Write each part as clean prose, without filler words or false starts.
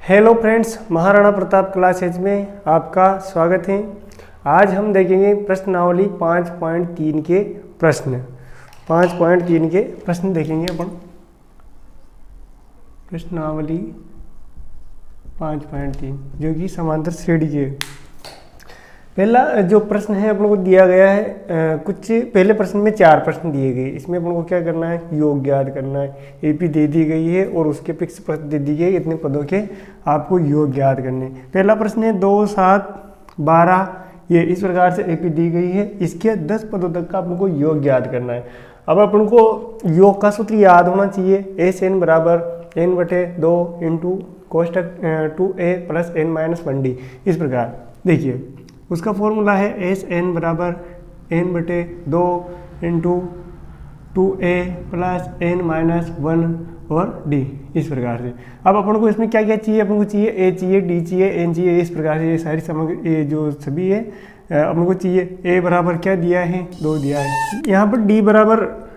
Hello friends, Maharana Pratap classes में आपका स्वागत है। आज हम देखेंगे प्रश्नावली 5.3 के प्रश्न। 5.3 के प्रश्न देखेंगे अपन। प्रश्नावली 5.3 जो कि समांतर श्रेणी के पहला जो प्रश्न है अपन को दिया गया है। कुछ पहले प्रश्न में 4 प्रश्न दिए गए। इसमें अपन को क्या करना है, योग ज्ञात करना है। एपी दे दी गई है और उसके फिक्स प्रश्न दे दी गई, इतने पदों के आपको योग ज्ञात करने। पहला प्रश्न है 2, 7, 12, ये इस प्रकार से एपी दी गई है। इसके 10 पदों तक का अपन को योग ज्ञात करना है। अब अपन को योग का सूत्र याद होना चाहिए। एस एन बराबर n बटे 2 इंटू कोष्टक 2a प्लस n-1d। इस प्रकार देखिए उसका फॉर्मूला है एस एन बराबर n बटे 2 इंटू 2a प्लस n-1 और d। इस प्रकार से अब अपन को इसमें क्या क्या चाहिए, अपन को चाहिए a चाहिए, d चाहिए, n चाहिए। इस प्रकार से ये सारी सामग्री ये जो सभी है अपन को चाहिए। a बराबर क्या दिया है, 2 दिया है। यहाँ पर d बराबर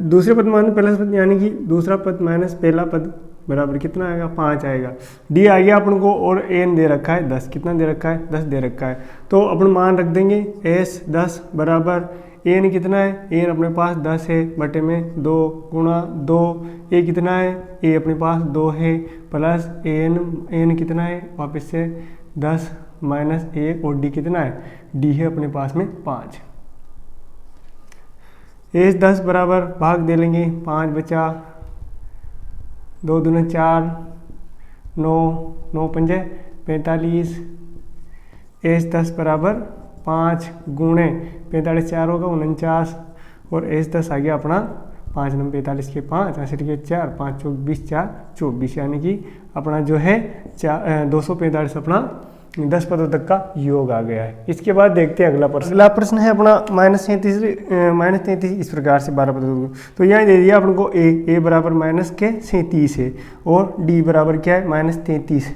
दूसरे पद माइनस पहला पद यानी कि दूसरा पद माइनस पहला पद बराबर कितना आएगा, 5 आएगा। डी आ गया अपन को और एन दे रखा है 10। कितना दे रखा है, 10 दे रखा है। तो अपन मान रख देंगे एस 10 बराबर एन कितना है, एन अपने पास 10 है बटे में 2 गुणा 2। ए कितना है, ए अपने पास 2 है प्लस एन कितना है वापस से 10 माइनस 1 और डी कितना है, डी है अपने पास में 5। एस 10 बराबर भाग दे लेंगे 5 बचा 2 दूने 4 9 9 पंजे 45। एस 10 बराबर 5 गुणे 45 4 होगा 49 और एस 10 आ गया अपना 5 9 45 के 5 80 के 4 5 चौक 20 4 24 यानी कि अपना जो है 245 अपना 10 पदों तक का योग आ गया है। इसके बाद देखते हैं अगला प्रश्न। अगला प्रश्न है अपना -33 इस प्रकार से 12 पदों। तो यहाँ दे दिया अपन को ए बराबर -37 है और डी बराबर क्या है -33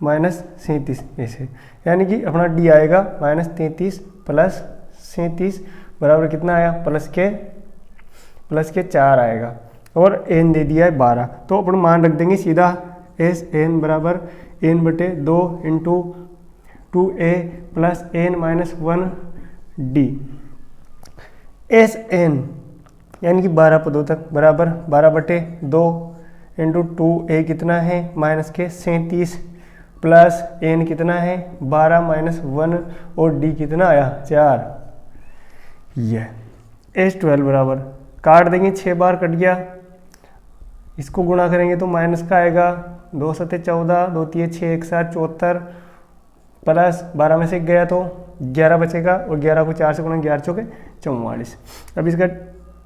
-37 ऐसे, यानी कि अपना डी आएगा -33 प्लस 37 बराबर कितना आया, प्लस के 4 आएगा और एन दे दिया है 12। तो अपन मान रख देंगे सीधा एस एन बराबर n बटे 2 into 2a plus n-1 d। S N यानी कि 12 पदों तक बराबर 12 बटे 2 इंटू 2a कितना है माइनस के 37 प्लस n कितना है 12-1 और d कितना आया 4। ये S12 बराबर काट देंगे 6 बार कट गया। इसको गुणा करेंगे तो माइनस का आएगा 2 सते 14 2 3 6 1 7 74 प्लस 12 में से गया तो 11 बचेगा और 11 को 4 से गुणा 11 चौके 44। अब इसका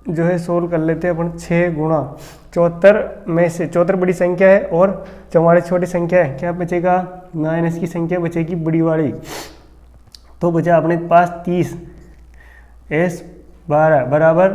जो है सोल्व कर लेते हैं अपन। 6 गुणा 74 में से 74 बड़ी संख्या है और 44 छोटी संख्या है। क्या बचेगा, माइनस की संख्या बचेगी बड़ी वाली। तो बचा अपने पास 30 एस 12 बराबर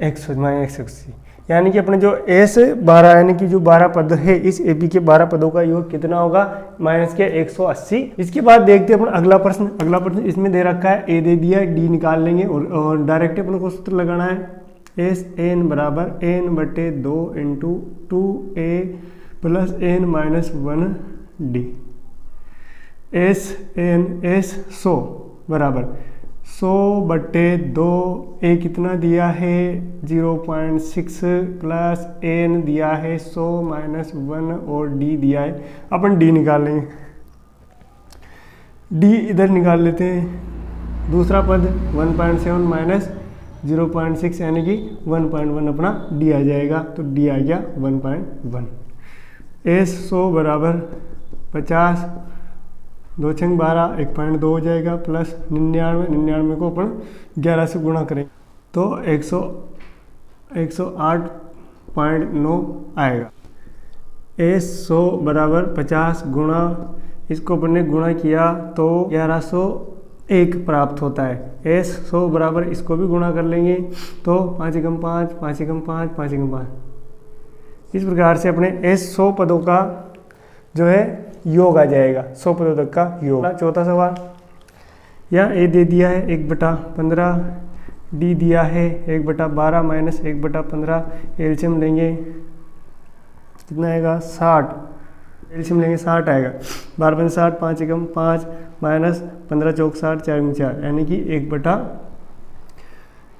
180 यानी कि अपने जो एस 12 यानी कि जो 12 पद है इस एपी के 12 पदों का योग कितना होगा, माइनस के 180। इसके बाद देखते हैं अपन अगला प्रश्न। अगला प्रश्न इसमें दे रखा है ए दे दिया है, डी निकाल लेंगे और डायरेक्ट अपन को सूत्र लगाना है। एस एन बराबर n बटे 2 into 2a plus n-1 D. S N S 100 बराबर 100 बटे 2 ए कितना दिया है 0.6 प्लस एन दिया है 100-1 और डी दिया है। अपन डी निकाल लेंगे। डी इधर निकाल लेते हैं। दूसरा पद 1.7 माइनस 0.6 यानी कि 1.1 अपना डी आ जाएगा। तो डी आ गया 1.1। एस 100 बराबर 50 2 छंग 12 1.2 हो जाएगा प्लस 99 को अपन 11 से गुणा करें तो 108.9 आएगा। एस 100 बराबर 50 गुणा इसको अपन ने गुणा किया तो 1101 प्राप्त होता है। एस 100 बराबर इसको भी गुणा कर लेंगे तो 5 एकम 5 5 एकम 5 5 एकम 5। इस प्रकार से अपने एस 100 पदों का जो है योग आ जाएगा, 100 पदों तक का योग। चौथा सवाल यहाँ ए दे दिया है 1/15 डी दिया है 1/12 माइनस 1/15, एलसीएम लेंगे कितना आएगा 60, एलसीएम लेंगे 60 आएगा, 12 पंच 60, 5 एकम 5 माइनस 15 चौक 60, 4 में 4 यानी कि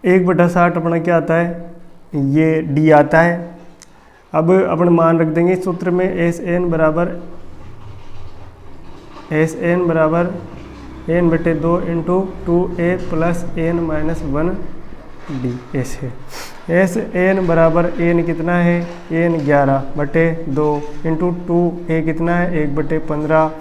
1/60 अपना क्या आता है, ये डी आता है। अब अपन मान रख देंगे सूत्र में एस एन बराबर n/2 into 2a plus n minus 1 D ऐसे। एस एन बराबर एन कितना है, n 11/2 इंटू 2a कितना है 1/15,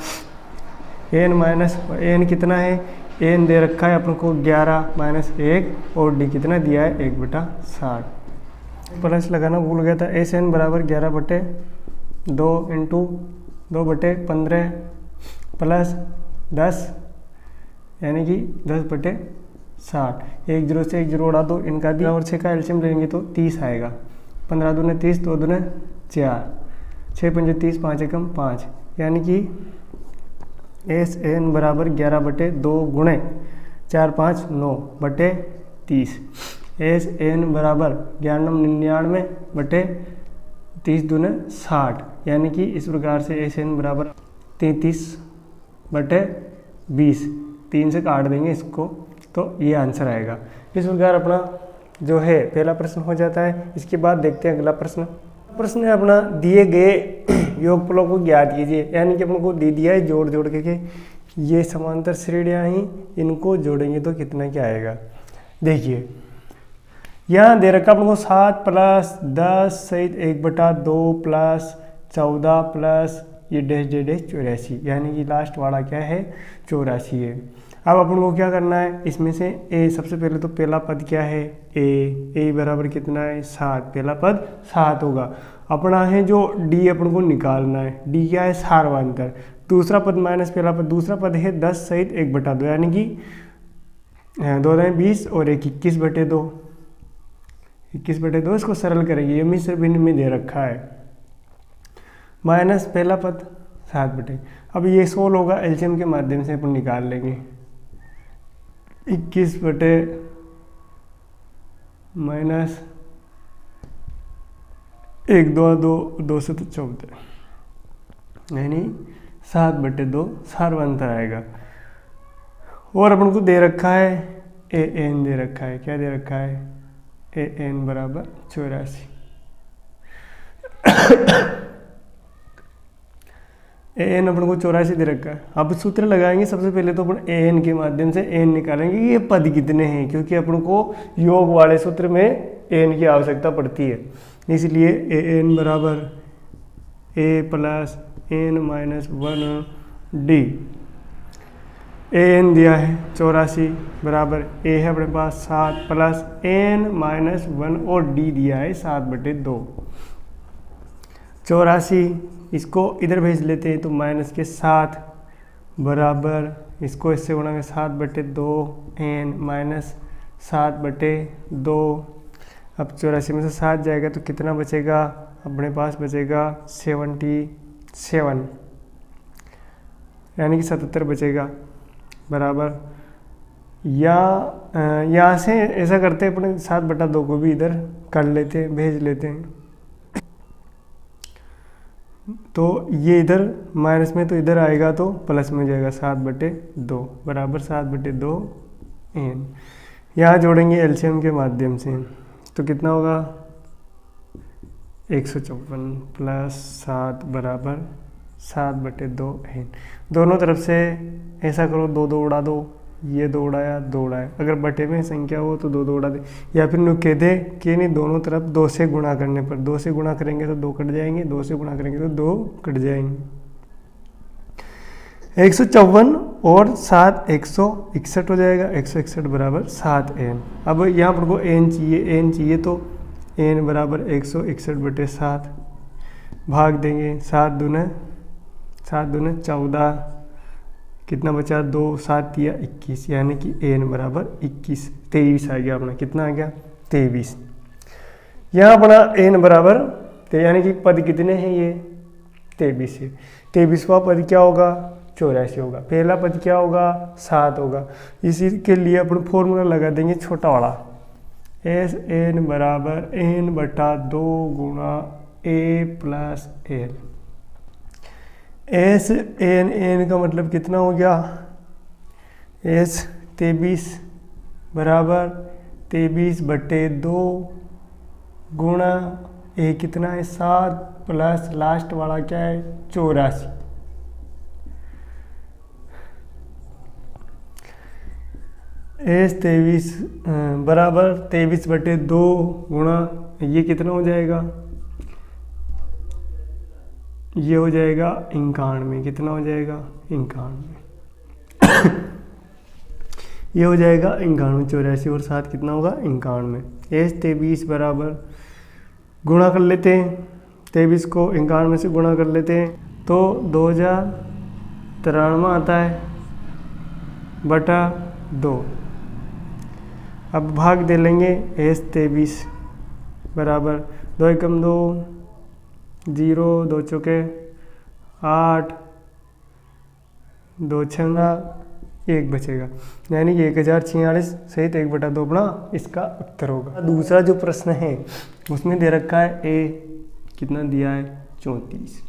n माइनस n कितना है, n दे रखा है अपन को 11 माइनस 1 और d कितना दिया है 1/60। प्लस लगाना भूल गया था। एस एन बराबर 11/2 इंटू 2/15 प्लस 10 यानी कि 10/60। 1 0 से 1 0 उड़ा दो, इनका भी और 6 का एलसीएम लेंगे तो 30 आएगा। 15 दूने 30, 2 दूने 4, 6 पंजे 30, 5 एकम 5 यानी कि एस एन बराबर 11/2 गुणे 4 5 9/30। एस एन बराबर 99/30 दूने 60 यानी कि इस प्रकार से एस एन बराबर 33/20। 3 से काट देंगे इसको तो ये आंसर आएगा। इस प्रकार अपना जो है पहला प्रश्न हो जाता है। इसके बाद देखते हैं अगला प्रश्न। प्रश्न है अपना दिए गए योगफलों को ज्ञात कीजिए, यानी कि अपन को दे दिया है जोड़ जोड़ के ये समांतर श्रेणियाँ ही, इनको जोड़ेंगे तो कितना क्या आएगा। देखिए यहाँ दे रखा अपन को 7 प्लस 10 सहित 1/2 प्लस 14 प्लस ये डैश डैश डैश 84 यानी कि लास्ट वाला क्या है 84 है। अब अपन को क्या करना है, इसमें से ए सबसे पहले तो पहला पद क्या है ए बराबर कितना है 7, पहला पद 7 होगा। अपना है जो डी अपन को निकालना है, डी क्या है सार्वंतर। दूसरा पद माइनस पहला पद, दूसरा पद है 10 सहित 1/2 यानी कि 2 20 और 1 21/2। 21/2 इसको सरल करेंगे, ये मिश्र भिन्न में दे रखा है माइनस पहला पद 7/। अब ये 16 होगा, एलसीएम के माध्यम से अपन निकाल लेंगे। 21 माइनस 1 2 2 2 से तो 14 यानी 7/2 सार्वंतर आएगा। और अपन को दे रखा है ए एन दे रखा है, क्या दे रखा है ए एन बराबर 84। ए एन अपन को 84 दे रखा है। अब सूत्र लगाएंगे, सबसे पहले तो अपन ए एन के माध्यम से एन निकालेंगे कि ये पद कितने हैं, क्योंकि अपन को योग वाले सूत्र में एन की आवश्यकता पड़ती है। इसलिए ए एन बराबर ए plus N minus 1 D. A N दिया है 84 बराबर ए है अपने पास 7 प्लस एन माइनस 1 और डी दिया है 7/2। 84 इसको इधर भेज लेते हैं तो माइनस के 7 बराबर इसको इससे गुणा में 7/2 एन माइनस 7/2। अब 84 में से 7 जाएगा तो कितना बचेगा, अपने पास बचेगा 77 यानी कि 77 बचेगा बराबर। यहाँ से ऐसा करते हैं अपने 7/2 को भी इधर कर लेते हैं, भेज लेते हैं। तो ये इधर माइनस में तो इधर आएगा तो प्लस में जाएगा 7/2 बराबर 7/2 एन। यहाँ जोड़ेंगे एलसीएम के माध्यम से तो कितना होगा 154 प्लस 7 बराबर 7/2 एन। दोनों तरफ से ऐसा करो 2 2 उड़ा दो, ये 2 उड़ाया 2 उड़ाया, अगर बटे में संख्या हो तो 2 2 उड़ा दे, या फिर नु कह दे कि नहीं दोनों तरफ 2 से गुणा करने पर, 2 से गुणा करेंगे तो 2 कट जाएंगे, 2 से गुणा करेंगे तो 2 कट जाएंगे। 154 और 7 161 हो जाएगा, 161 बराबर 7 एन। अब यहाँ पर को एन चाहिए तो एन बराबर 161/7 भाग देंगे 7 दूने 14, कितना बचा 2 7 या 21 यानी कि एन बराबर 23 आ गया अपना, कितना आ गया 23। यहाँ अपना एन बराबर यानी कि पद कितने हैं ये 23 है। 23वां पद क्या होगा 84 होगा, पहला पद क्या होगा 7 होगा। इसी के लिए अपन फॉर्मूला लगा देंगे छोटा वाला, एस एन बराबर एन बटा 2 गुणा a plus l. S n, n का मतलब कितना हो गया, एस 23 बराबर 23 बटे 2 गुणा ए कितना है 7 प्लस लास्ट वाला क्या है 84। एस 23 बराबर 23 बटे 2 गुणा ये कितना हो जाएगा, ये हो जाएगा 91। कितना हो जाएगा 91 ये हो जाएगा 91, 84 और 7 कितना होगा 91। एस 23 बराबर गुणा कर लेते हैं, 23 को 91 से गुणा कर लेते हैं तो 2093 आता है बटा 2। अब भाग दे लेंगे, एस 23 बराबर 2 एकम 2 0, 2 चौके 8, 2 छंगा 1 बचेगा, यानी कि 1046 सहित 1/2 अपना इसका उत्तर होगा। दूसरा जो प्रश्न है उसमें दे रखा है ए कितना दिया है 34,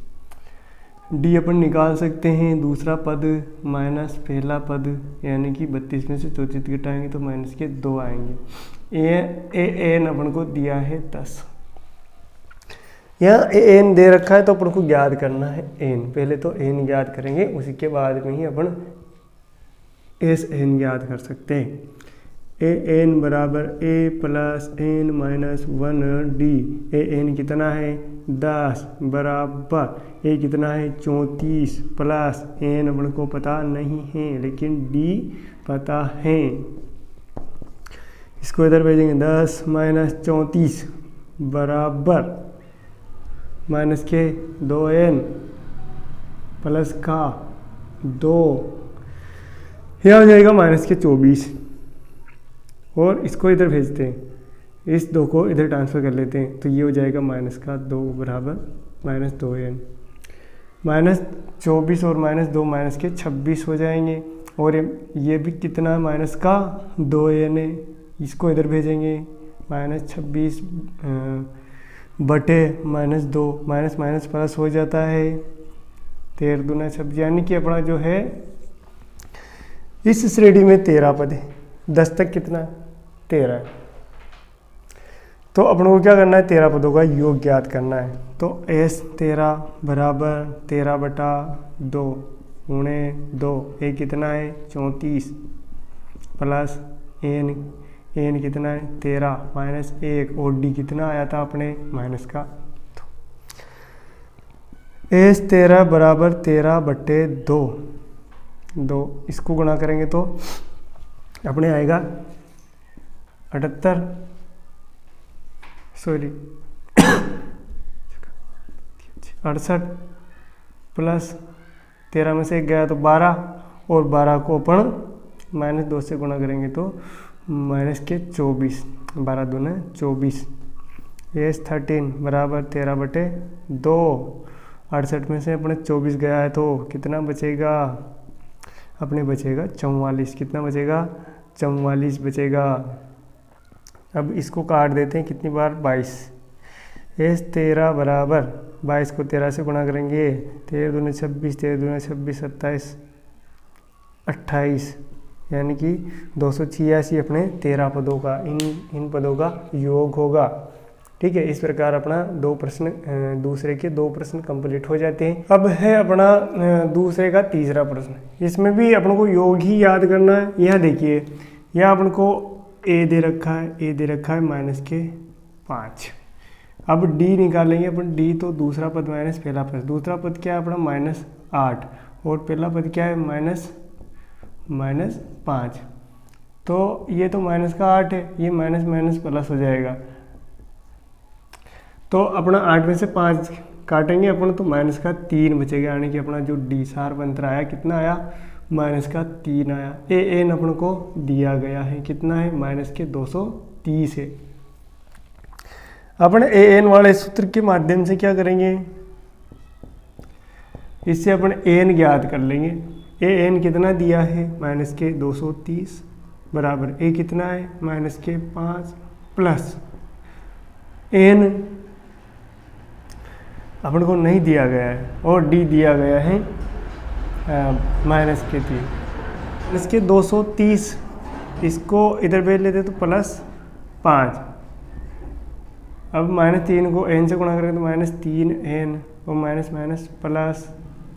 डी अपन निकाल सकते हैं दूसरा पद माइनस पहला पद, यानी कि 32 में से 34 घटाएंगे तो माइनस के 2 आएंगे। ए एन अपन को दिया है 10, यहाँ ए एन दे रखा है तो अपन को ज्ञात करना है एन। पहले तो एन ज्ञात करेंगे, उसी के बाद में ही अपन एस एन ज्ञात कर सकते हैं। ए एन बराबर ए plus N minus 1 D. A N कितना है 10 बराबर ए कितना है 34 प्लस एन अपन को पता नहीं है लेकिन डी पता है। इसको इधर भेजेंगे 10 माइनस 34 बराबर माइनस के 2n प्लस का 2, यह हो जाएगा माइनस के 24 और इसको इधर भेजते हैं, इस 2 को इधर ट्रांसफ़र कर लेते हैं तो ये हो जाएगा माइनस का 2 बराबर माइनस 2n। माइनस 24 और माइनस 2 माइनस के 26 हो जाएंगे और ये भी कितना है माइनस का 2n है, इसको इधर भेजेंगे माइनस 26 बटे माइनस 2, माइनस माइनस प्लस हो जाता है 13 दूना 26, यानी कि अपना जो है इस श्रेणी में 13 पद है, 10 तक कितना 13 है। तो अपन को क्या करना है 13 पदों का योग ज्ञात करना है। तो एस 13 बराबर 13 बटा 2 गुणे 2, ए कितना है 34 प्लस एन कितना है 13 माइनस 1 और डी कितना आया था अपने माइनस का 2। एस 13 बराबर 13 बटे 2, इसको गुणा करेंगे तो अपने आएगा 68 प्लस 13 में से 1 गया तो 12 और 12 को अपन माइनस 2 से गुणा करेंगे तो माइनस के 24, 12 दूना 24। एस 13 बराबर 13 बटे 2, 68 में से अपने 24 गया है तो कितना बचेगा अपने बचेगा 44। कितना बचेगा 44 बचेगा। अब इसको काट देते हैं कितनी बार 22। एस 13 बराबर 22 को 13 से गुणा करेंगे 13 दूना 26, 13 दूना 26 27 28, यानी कि 286 अपने 13 पदों का इन पदों का योग होगा। ठीक है, इस प्रकार अपना दूसरे के 2 प्रश्न कंप्लीट हो जाते हैं। अब है अपना दूसरे का तीसरा प्रश्न, इसमें भी अपन को योग ही याद करना है। यह देखिए, यह अपन को ए दे रखा है माइनस के 5। अब डी निकालेंगे अपन, डी तो दूसरा पद माइनस पहला पद, दूसरा पद क्या है अपना माइनस 8 और पहला पद क्या है माइनस 5। तो ये तो माइनस का 8 है, ये माइनस माइनस प्लस हो जाएगा। तो अपना 8 में से 5 काटेंगे अपन तो माइनस का 3 बचेगा, यानी कि अपना जो डी सार अंतर आया कितना आया माइनस का 3 आया। ए एन अपन को दिया गया है कितना है माइनस के 230 है। अपन ए एन वाले सूत्र के माध्यम से क्या करेंगे, इससे अपन एन ज्ञात कर लेंगे। ए एन कितना दिया है माइनस के 230 बराबर ए कितना है माइनस के 5 प्लस एन अपन को नहीं दिया गया है और डी दिया गया है माइनस के 3, माइनस के 230, इसको इधर भेज लेते तो प्लस 5। अब -3 को n से गुणा करेंगे तो -3n और माइनस माइनस प्लस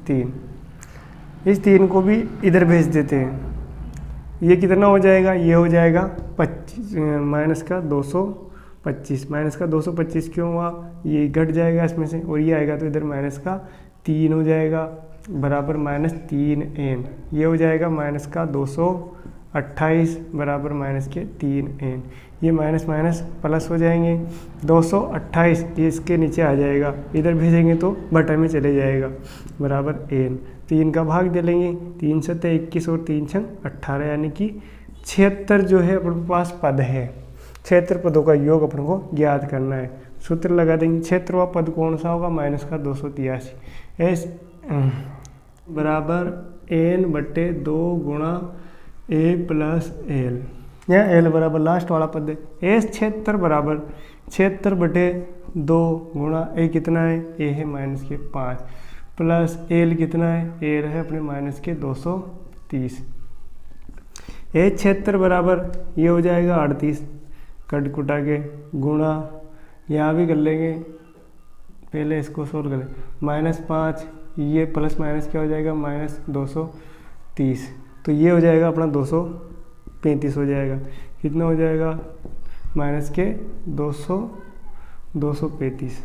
3। इस 3 को भी इधर भेज देते हैं। ये कितना हो जाएगा, ये हो जाएगा 25 माइनस का 225। माइनस का 225 क्यों हुआ, ये घट जाएगा इसमें से और ये आएगा तो इधर माइनस का 3 हो जाएगा बराबर -3n। ये हो जाएगा माइनस का 228 बराबर माइनस के 3n। ये माइनस माइनस प्लस हो जाएंगे, 228 ये इसके नीचे आ जाएगा, इधर भेजेंगे तो बटा में चले जाएगा बराबर n। 3 का भाग दे लेंगे, 3 से 21 और 3 छंग 18, यानी कि 76 जो है अपने पास पद है। 76 पदों का योग अपन को ज्ञात करना है। सूत्र लगा देंगे, 76वां पद कौन सा होगा, माइनस का 283 एस बराबर n बटे 2 गुणा a प्लस एल। यहाँ एल बराबर लास्ट वाला पद है। एस 76 बराबर 76 बटे 2 गुणा ए कितना है, ए है माइनस के 5 प्लस एल कितना है, एल है अपने माइनस के 230। ए 76 बराबर ये हो जाएगा 38 कट कुटा के गुणा, यहाँ भी कर लेंगे, पहले इसको सोल्व करें, -5 ये प्लस माइनस क्या हो जाएगा -230, तो ये हो जाएगा अपना 235 हो जाएगा। कितना हो जाएगा माइनस के 235।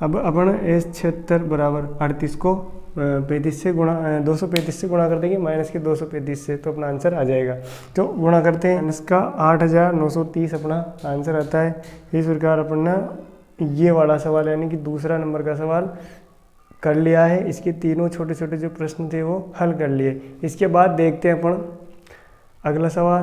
अब अपन एस 76 बराबर 38 को 35 से गुणा 235 से गुणा कर देंगे माइनस के 235 से, तो अपना आंसर आ जाएगा। तो गुणा करते हैं, इसका 8930 अपना आंसर आता है। इस प्रकार अपन ना ये वाला सवाल यानी कि दूसरा नंबर का सवाल कर लिया है। इसके तीनों छोटे छोटे जो प्रश्न थे वो हल कर लिए। इसके बाद देखते हैं अपन अगला सवाल।